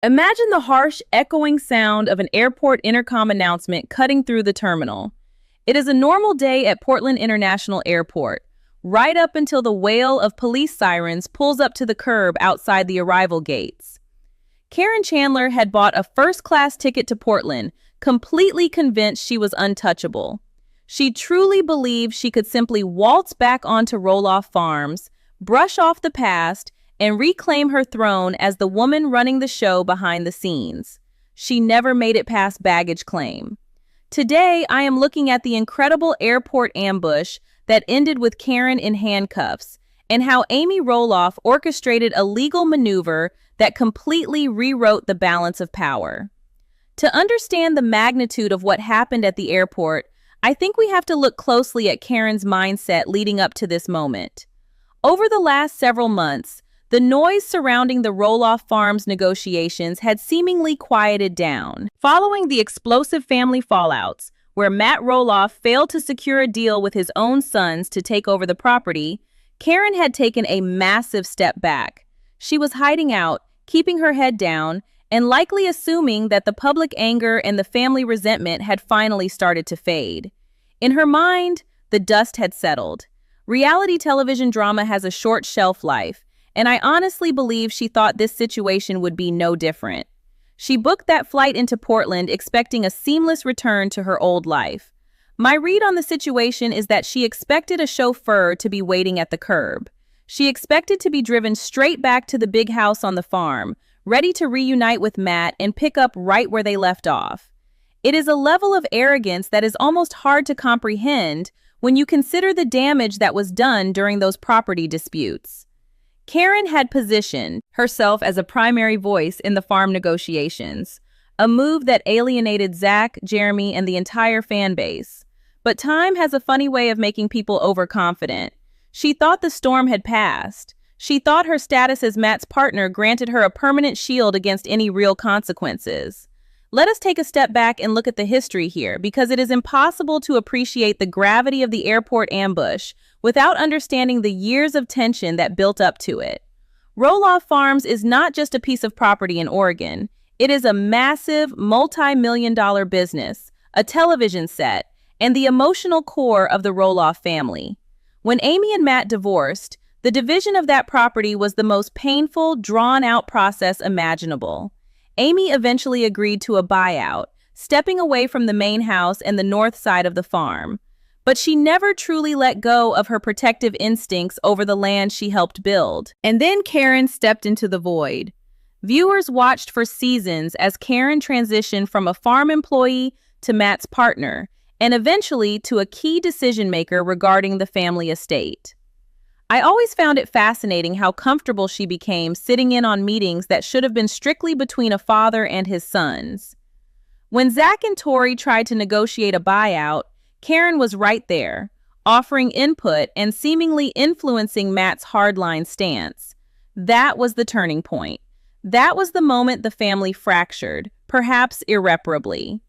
Imagine the harsh, echoing sound of an airport intercom announcement cutting through the terminal. It is a normal day at Portland International Airport, right up until the wail of police sirens pulls up to the curb outside the arrival gates. Caryn Chandler had bought a first-class ticket to Portland, completely convinced she was untouchable. She truly believed she could simply waltz back onto Roloff Farms, brush off the past, and reclaim her throne as the woman running the show behind the scenes. She never made it past baggage claim. Today, I am looking at the incredible airport ambush that ended with Caryn in handcuffs, and how Amy Roloff orchestrated a legal maneuver that completely rewrote the balance of power. To understand the magnitude of what happened at the airport, I think we have to look closely at Caryn's mindset leading up to this moment. Over the last several months, the noise surrounding the Roloff Farms negotiations had seemingly quieted down. Following the explosive family fallouts, where Matt Roloff failed to secure a deal with his own sons to take over the property, Caryn had taken a massive step back. She was hiding out, keeping her head down, and likely assuming that the public anger and the family resentment had finally started to fade. In her mind, the dust had settled. Reality television drama has a short shelf life, and I honestly believe she thought this situation would be no different. She booked that flight into Portland expecting a seamless return to her old life. My read on the situation is that she expected a chauffeur to be waiting at the curb. She expected to be driven straight back to the big house on the farm, ready to reunite with Matt and pick up right where they left off. It is a level of arrogance that is almost hard to comprehend when you consider the damage that was done during those property disputes. Caryn had positioned herself as a primary voice in the farm negotiations, a move that alienated Zach, Jeremy, and the entire fan base. But time has a funny way of making people overconfident. She thought the storm had passed. She thought her status as Matt's partner granted her a permanent shield against any real consequences. Let us take a step back and look at the history here, because it is impossible to appreciate the gravity of the airport ambush without understanding the years of tension that built up to it. Roloff Farms is not just a piece of property in Oregon. It is a massive, multi-million-dollar business, a television set, and the emotional core of the Roloff family. When Amy and Matt divorced, the division of that property was the most painful, drawn-out process imaginable. Amy eventually agreed to a buyout, stepping away from the main house and the north side of the farm. But she never truly let go of her protective instincts over the land she helped build. And then Caryn stepped into the void. Viewers watched for seasons as Caryn transitioned from a farm employee to Matt's partner, and eventually to a key decision-maker regarding the family estate. I always found it fascinating how comfortable she became sitting in on meetings that should have been strictly between a father and his sons. When Zach and Tori tried to negotiate a buyout, Caryn was right there, offering input and seemingly influencing Matt's hardline stance. That was the turning point. That was the moment the family fractured, perhaps irreparably.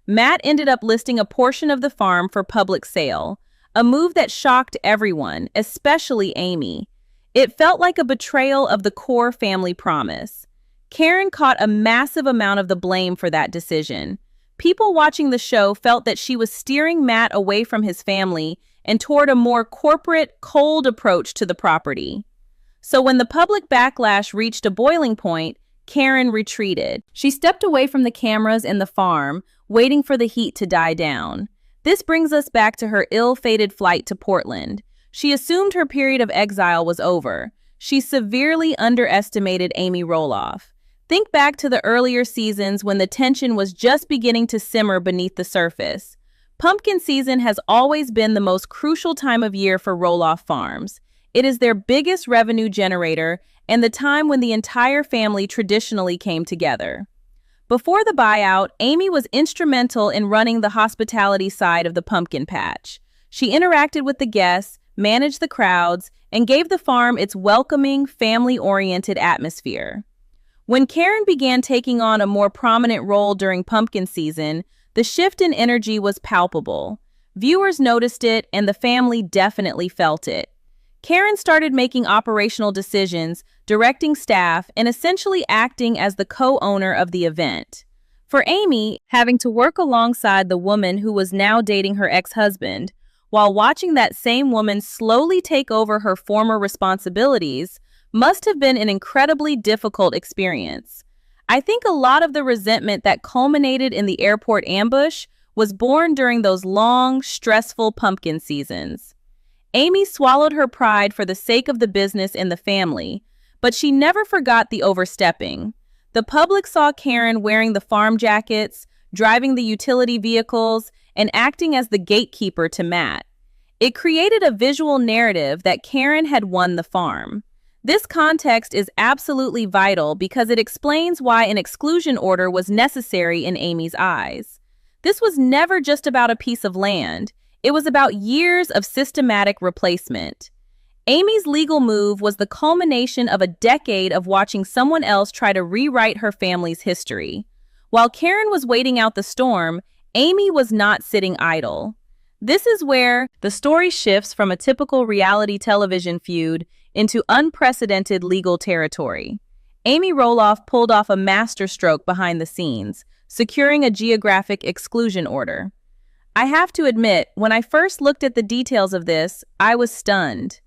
Matt ended up listing a portion of the farm for public sale, a move that shocked everyone, especially Amy. It felt like a betrayal of the core family promise. Caryn caught a massive amount of the blame for that decision. People watching the show felt that she was steering Matt away from his family and toward a more corporate, cold approach to the property. So when the public backlash reached a boiling point, Caryn retreated. She stepped away from the cameras and the farm, waiting for the heat to die down. This brings us back to her ill-fated flight to Portland. She assumed her period of exile was over. She severely underestimated Amy Roloff. Think back to the earlier seasons when the tension was just beginning to simmer beneath the surface. Pumpkin season has always been the most crucial time of year for Roloff Farms. It is their biggest revenue generator and the time when the entire family traditionally came together. Before the buyout, Amy was instrumental in running the hospitality side of the pumpkin patch. She interacted with the guests, managed the crowds, and gave the farm its welcoming, family-oriented atmosphere. When Caryn began taking on a more prominent role during pumpkin season, the shift in energy was palpable. Viewers noticed it, and the family definitely felt it. Caryn started making operational decisions, directing staff, and essentially acting as the co-owner of the event. For Amy, having to work alongside the woman who was now dating her ex-husband, while watching that same woman slowly take over her former responsibilities, must have been an incredibly difficult experience. I think a lot of the resentment that culminated in the airport ambush was born during those long, stressful pumpkin seasons. Amy swallowed her pride for the sake of the business and the family, but she never forgot the overstepping. The public saw Caryn wearing the farm jackets, driving the utility vehicles, and acting as the gatekeeper to Matt. It created a visual narrative that Caryn had won the farm. This context is absolutely vital because it explains why an exclusion order was necessary in Amy's eyes. This was never just about a piece of land. It was about years of systematic replacement. Amy's legal move was the culmination of a decade of watching someone else try to rewrite her family's history. While Caryn was waiting out the storm, Amy was not sitting idle. This is where the story shifts from a typical reality television feud into unprecedented legal territory. Amy Roloff pulled off a masterstroke behind the scenes, securing a geographic exclusion order. I have to admit, when I first looked at the details of this, I was stunned.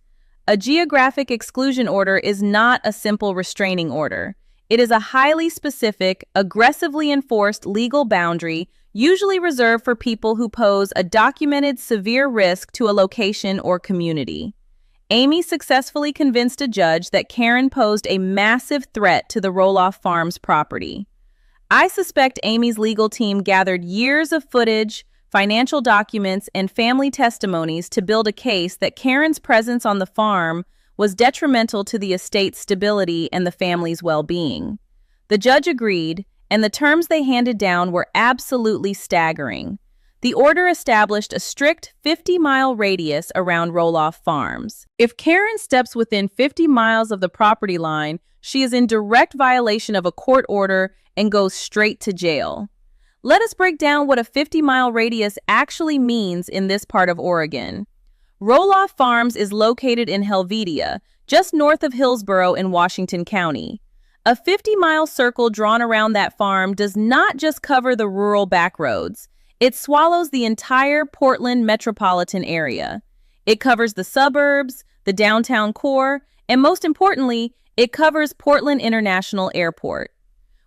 A geographic exclusion order is not a simple restraining order. It is a highly specific, aggressively enforced legal boundary, usually reserved for people who pose a documented severe risk to a location or community. Amy successfully convinced a judge that Caryn posed a massive threat to the Roloff Farms property. I suspect Amy's legal team gathered years of footage, financial documents, and family testimonies to build a case that Caryn's presence on the farm was detrimental to the estate's stability and the family's well-being. The judge agreed, and the terms they handed down were absolutely staggering. The order established a strict 50-mile radius around Roloff Farms. If Caryn steps within 50 miles of the property line, she is in direct violation of a court order and goes straight to jail. Let us break down what a 50-mile radius actually means in this part of Oregon. Roloff Farms is located in Helvetia, just north of Hillsborough in Washington County. A 50-mile circle drawn around that farm does not just cover the rural backroads. It swallows the entire Portland metropolitan area. It covers the suburbs, the downtown core, and most importantly, it covers Portland International Airport.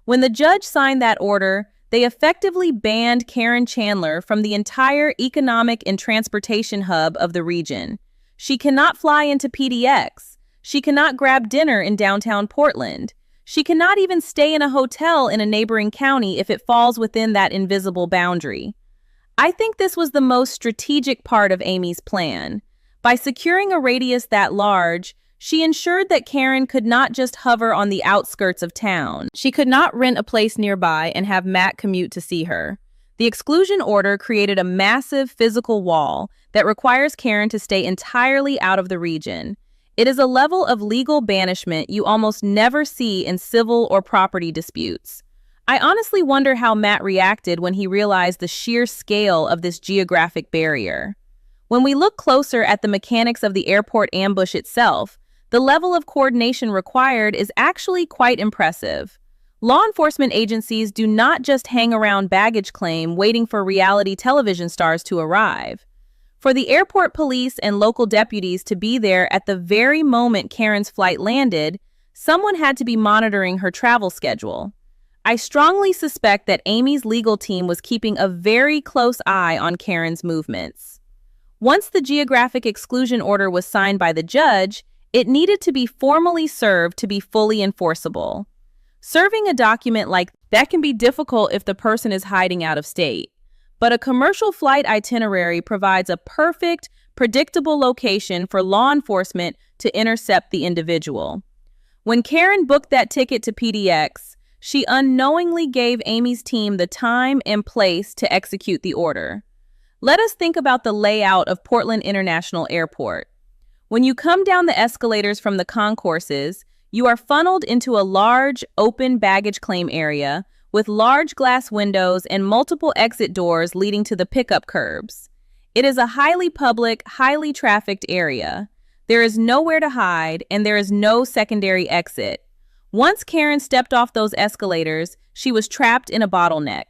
When the judge signed that order, they effectively banned Caryn Chandler from the entire economic and transportation hub of the region. She cannot fly into PDX. She cannot grab dinner in downtown Portland. She cannot even stay in a hotel in a neighboring county if it falls within that invisible boundary. I think this was the most strategic part of Amy's plan. By securing a radius that large, she ensured that Caryn could not just hover on the outskirts of town. She could not rent a place nearby and have Matt commute to see her. The exclusion order created a massive physical wall that requires Caryn to stay entirely out of the region. It is a level of legal banishment you almost never see in civil or property disputes. I honestly wonder how Matt reacted when he realized the sheer scale of this geographic barrier. When we look closer at the mechanics of the airport ambush itself, the level of coordination required is actually quite impressive. Law enforcement agencies do not just hang around baggage claim waiting for reality television stars to arrive. For the airport police and local deputies to be there at the very moment Caryn's flight landed, someone had to be monitoring her travel schedule. I strongly suspect that Amy's legal team was keeping a very close eye on Caryn's movements. Once the geographic exclusion order was signed by the judge, it needed to be formally served to be fully enforceable. Serving a document like that can be difficult if the person is hiding out of state, but a commercial flight itinerary provides a perfect, predictable location for law enforcement to intercept the individual. When Caryn booked that ticket to PDX, she unknowingly gave Amy's team the time and place to execute the order. Let us think about the layout of Portland International Airport. When you come down the escalators from the concourses, you are funneled into a large, open baggage claim area with large glass windows and multiple exit doors leading to the pickup curbs. It is a highly public, highly trafficked area. There is nowhere to hide, and there is no secondary exit. Once Caryn stepped off those escalators, she was trapped in a bottleneck.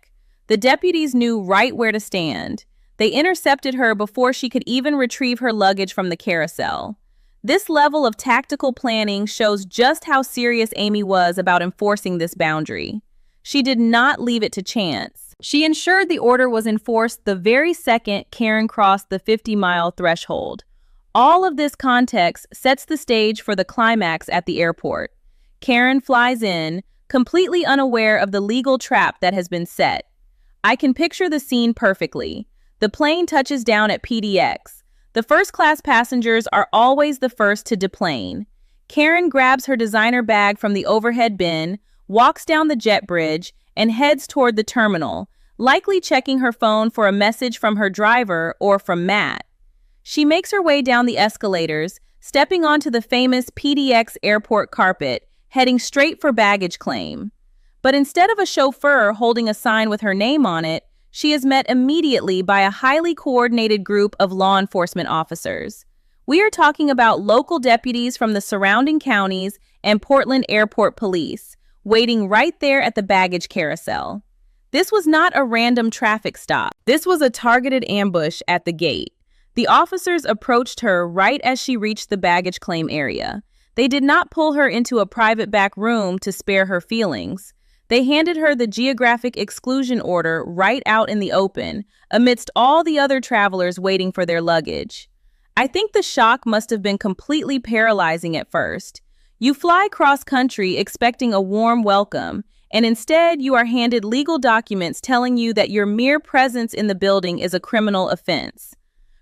The deputies knew right where to stand. They intercepted her before she could even retrieve her luggage from the carousel. This level of tactical planning shows just how serious Amy was about enforcing this boundary. She did not leave it to chance. She ensured the order was enforced the very second Caryn crossed the 50-mile threshold. All of this context sets the stage for the climax at the airport. Caryn flies in, completely unaware of the legal trap that has been set. I can picture the scene perfectly. The plane touches down at PDX. The first-class passengers are always the first to deplane. Caryn grabs her designer bag from the overhead bin, walks down the jet bridge, and heads toward the terminal, likely checking her phone for a message from her driver or from Matt. She makes her way down the escalators, stepping onto the famous PDX airport carpet, heading straight for baggage claim. But instead of a chauffeur holding a sign with her name on it, she is met immediately by a highly coordinated group of law enforcement officers. We are talking about local deputies from the surrounding counties and Portland Airport Police, waiting right there at the baggage carousel. This was not a random traffic stop. This was a targeted ambush at the gate. The officers approached her right as she reached the baggage claim area. They did not pull her into a private back room to spare her feelings. They handed her the Geographic Exclusion Order right out in the open, amidst all the other travelers waiting for their luggage. I think the shock must have been completely paralyzing at first. You fly cross-country expecting a warm welcome, and instead you are handed legal documents telling you that your mere presence in the building is a criminal offense.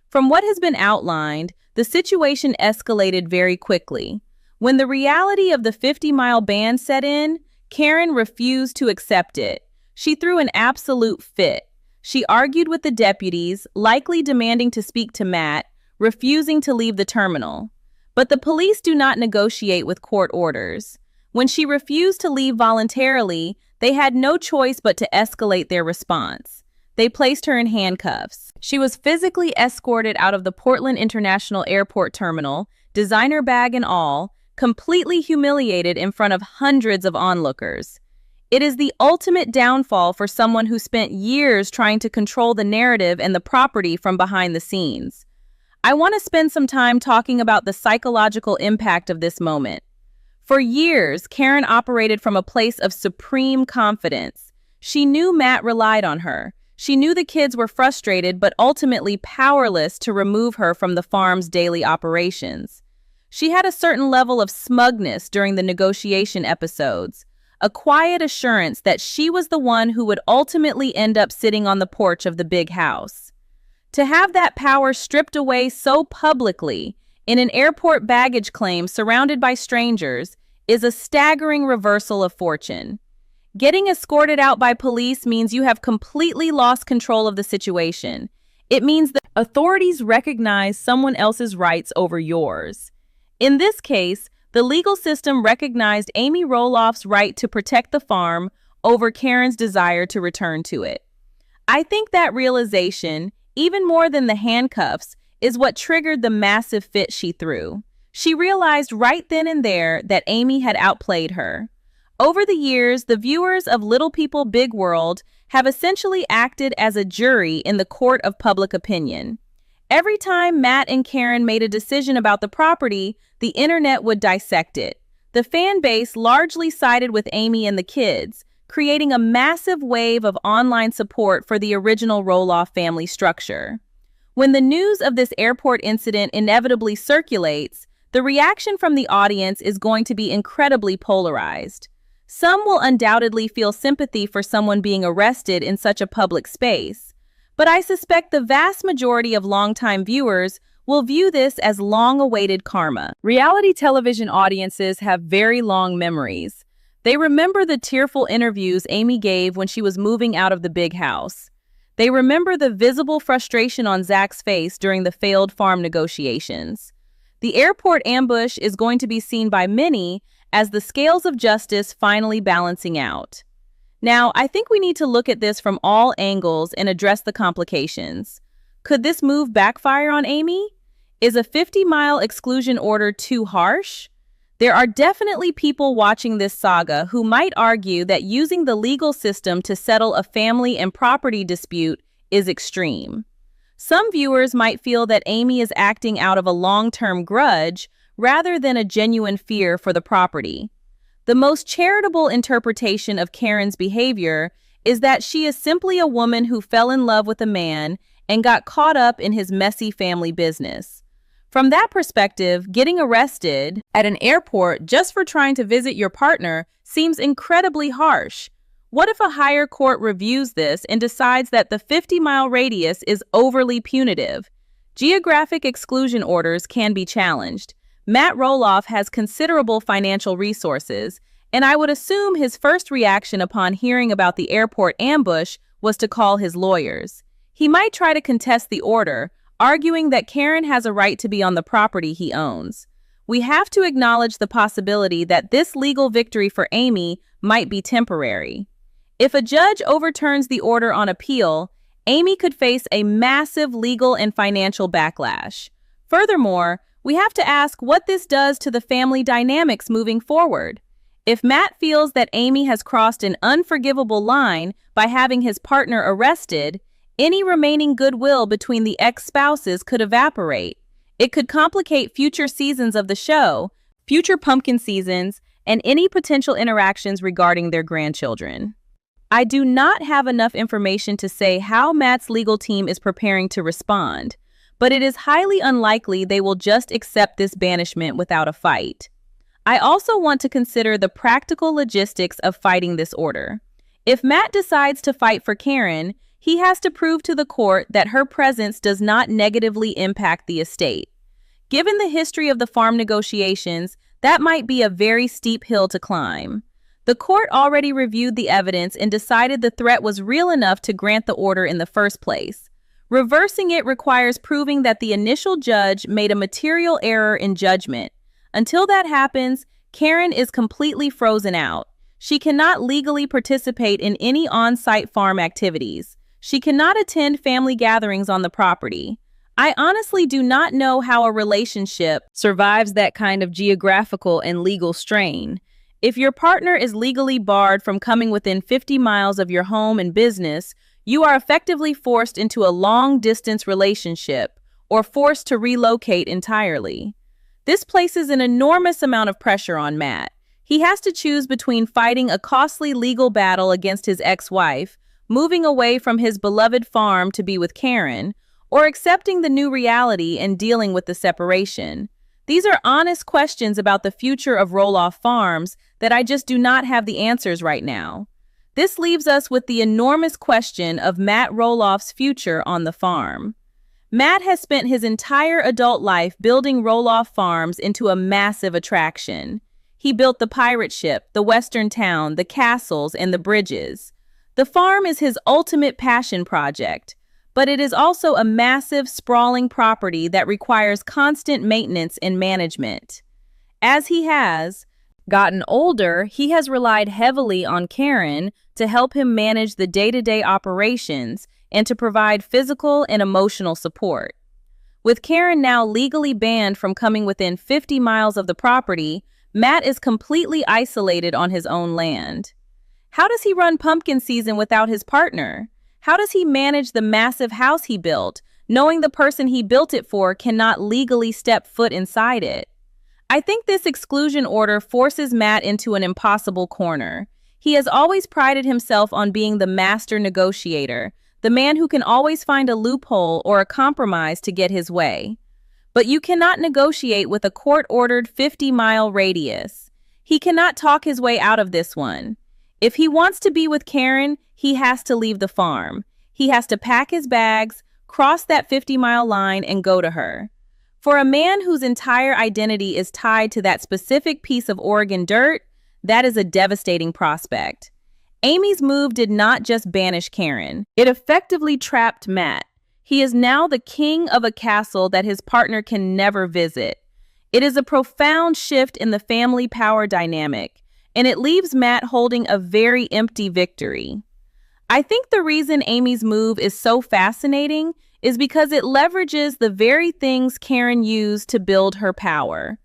From what has been outlined, the situation escalated very quickly. When the reality of the 50-mile ban set in, Caryn refused to accept it. She threw an absolute fit. She argued with the deputies, likely demanding to speak to Matt, refusing to leave the terminal. But the police do not negotiate with court orders. When she refused to leave voluntarily, they had no choice but to escalate their response. They placed her in handcuffs. She was physically escorted out of the Portland International Airport terminal, designer bag and all, completely humiliated in front of hundreds of onlookers. It is the ultimate downfall for someone who spent years trying to control the narrative and the property from behind the scenes. I want to spend some time talking about the psychological impact of this moment. For years, Caryn operated from a place of supreme confidence. She knew Matt relied on her. She knew the kids were frustrated but ultimately powerless to remove her from the farm's daily operations. She had a certain level of smugness during the negotiation episodes, a quiet assurance that she was the one who would ultimately end up sitting on the porch of the big house. To have that power stripped away so publicly in an airport baggage claim surrounded by strangers is a staggering reversal of fortune. Getting escorted out by police means you have completely lost control of the situation. It means that authorities recognize someone else's rights over yours. In this case, the legal system recognized Amy Roloff's right to protect the farm over Caryn's desire to return to it. I think that realization, even more than the handcuffs, is what triggered the massive fit she threw. She realized right then and there that Amy had outplayed her. Over the years, the viewers of Little People Big World have essentially acted as a jury in the court of public opinion. Every time Matt and Caryn made a decision about the property, the internet would dissect it. The fan base largely sided with Amy and the kids, creating a massive wave of online support for the original Roloff family structure. When the news of this airport incident inevitably circulates, the reaction from the audience is going to be incredibly polarized. Some will undoubtedly feel sympathy for someone being arrested in such a public space, but I suspect the vast majority of longtime viewers will view this as long-awaited karma. Reality television audiences have very long memories. They remember the tearful interviews Amy gave when she was moving out of the big house. They remember the visible frustration on Zach's face during the failed farm negotiations. The airport ambush is going to be seen by many as the scales of justice finally balancing out. Now, I think we need to look at this from all angles and address the complications. Could this move backfire on Amy? Is a 50-mile exclusion order too harsh? There are definitely people watching this saga who might argue that using the legal system to settle a family and property dispute is extreme. Some viewers might feel that Amy is acting out of a long-term grudge rather than a genuine fear for the property. The most charitable interpretation of Caryn's behavior is that she is simply a woman who fell in love with a man and got caught up in his messy family business. From that perspective, getting arrested at an airport just for trying to visit your partner seems incredibly harsh. What if a higher court reviews this and decides that the 50-mile radius is overly punitive? Geographic exclusion orders can be challenged. Matt Roloff has considerable financial resources, and I would assume his first reaction upon hearing about the airport ambush was to call his lawyers. He might try to contest the order, arguing that Caryn has a right to be on the property he owns. We have to acknowledge the possibility that this legal victory for Amy might be temporary. If a judge overturns the order on appeal, Amy could face a massive legal and financial backlash. Furthermore, we have to ask what this does to the family dynamics moving forward. If Matt feels that Amy has crossed an unforgivable line by having his partner arrested, any remaining goodwill between the ex-spouses could evaporate. It could complicate future seasons of the show, future pumpkin seasons, and any potential interactions regarding their grandchildren. I do not have enough information to say how Matt's legal team is preparing to respond, but it is highly unlikely they will just accept this banishment without a fight. I also want to consider the practical logistics of fighting this order. If Matt decides to fight for Caryn, he has to prove to the court that her presence does not negatively impact the estate. Given the history of the farm negotiations, that might be a very steep hill to climb. The court already reviewed the evidence and decided the threat was real enough to grant the order in the first place. Reversing it requires proving that the initial judge made a material error in judgment. Until that happens, Caryn is completely frozen out. She cannot legally participate in any on-site farm activities. She cannot attend family gatherings on the property. I honestly do not know how a relationship survives that kind of geographical and legal strain. If your partner is legally barred from coming within 50 miles of your home and business, you are effectively forced into a long-distance relationship or forced to relocate entirely. This places an enormous amount of pressure on Matt. He has to choose between fighting a costly legal battle against his ex-wife, moving away from his beloved farm to be with Caryn, or accepting the new reality and dealing with the separation. These are honest questions about the future of Roloff Farms that I just do not have the answers right now. This leaves us with the enormous question of Matt Roloff's future on the farm. Matt has spent his entire adult life building Roloff Farms into a massive attraction. He built the pirate ship, the western town, the castles, and the bridges. The farm is his ultimate passion project, but it is also a massive, sprawling property that requires constant maintenance and management. As he has gotten older, he has relied heavily on Caryn to help him manage the day-to-day operations and to provide physical and emotional support. With Caryn now legally banned from coming within 50 miles of the property, Matt is completely isolated on his own land. How does he run pumpkin season without his partner? How does he manage the massive house he built, knowing the person he built it for cannot legally step foot inside it? I think this exclusion order forces Matt into an impossible corner. He has always prided himself on being the master negotiator, the man who can always find a loophole or a compromise to get his way. But you cannot negotiate with a court-ordered 50-mile radius. He cannot talk his way out of this one. If he wants to be with Caryn, he has to leave the farm. He has to pack his bags, cross that 50-mile line, and go to her. For a man whose entire identity is tied to that specific piece of Oregon dirt, that is a devastating prospect. Amy's move did not just banish Caryn. It effectively trapped Matt. He is now the king of a castle that his partner can never visit. It is a profound shift in the family power dynamic, and it leaves Matt holding a very empty victory. I think the reason Amy's move is so fascinating is because it leverages the very things Caryn used to build her power.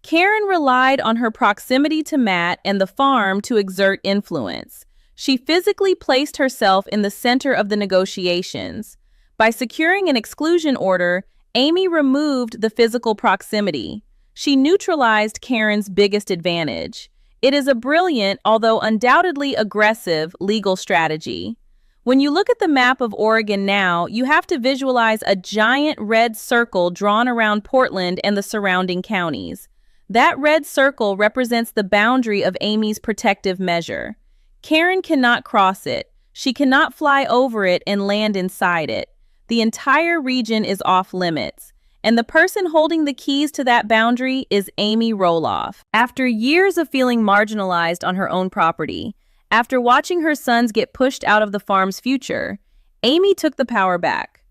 Caryn relied on her proximity to Matt and the farm to exert influence. She physically placed herself in the center of the negotiations. By securing an exclusion order, Amy removed the physical proximity. She neutralized Caryn's biggest advantage. It is a brilliant, although undoubtedly aggressive, legal strategy. When you look at the map of Oregon now, you have to visualize a giant red circle drawn around Portland and the surrounding counties. That red circle represents the boundary of Amy's protective measure. Caryn cannot cross it. She cannot fly over it and land inside it. The entire region is off limits. And the person holding the keys to that boundary is Amy Roloff. After years of feeling marginalized on her own property, after watching her sons get pushed out of the farm's future, Amy took the power back.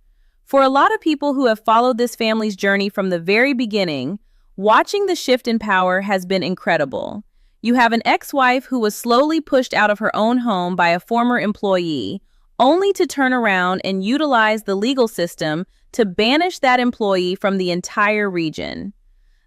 For a lot of people who have followed this family's journey from the very beginning, watching the shift in power has been incredible. You have an ex-wife who was slowly pushed out of her own home by a former employee, only to turn around and utilize the legal system to banish that employee from the entire region.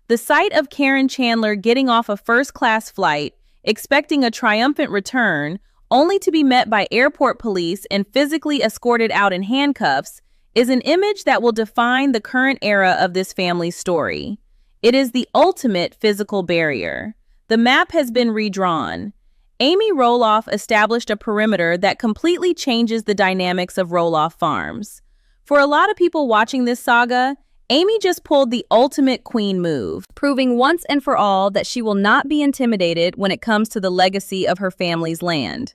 The sight of Caryn Chandler getting off a first-class flight, expecting a triumphant return, only to be met by airport police and physically escorted out in handcuffs, is an image that will define the current era of this family's story. It is the ultimate physical barrier. The map has been redrawn. Amy Roloff established a perimeter that completely changes the dynamics of Roloff Farms. For a lot of people watching this saga, Amy just pulled the ultimate queen move, proving once and for all that she will not be intimidated when it comes to the legacy of her family's land.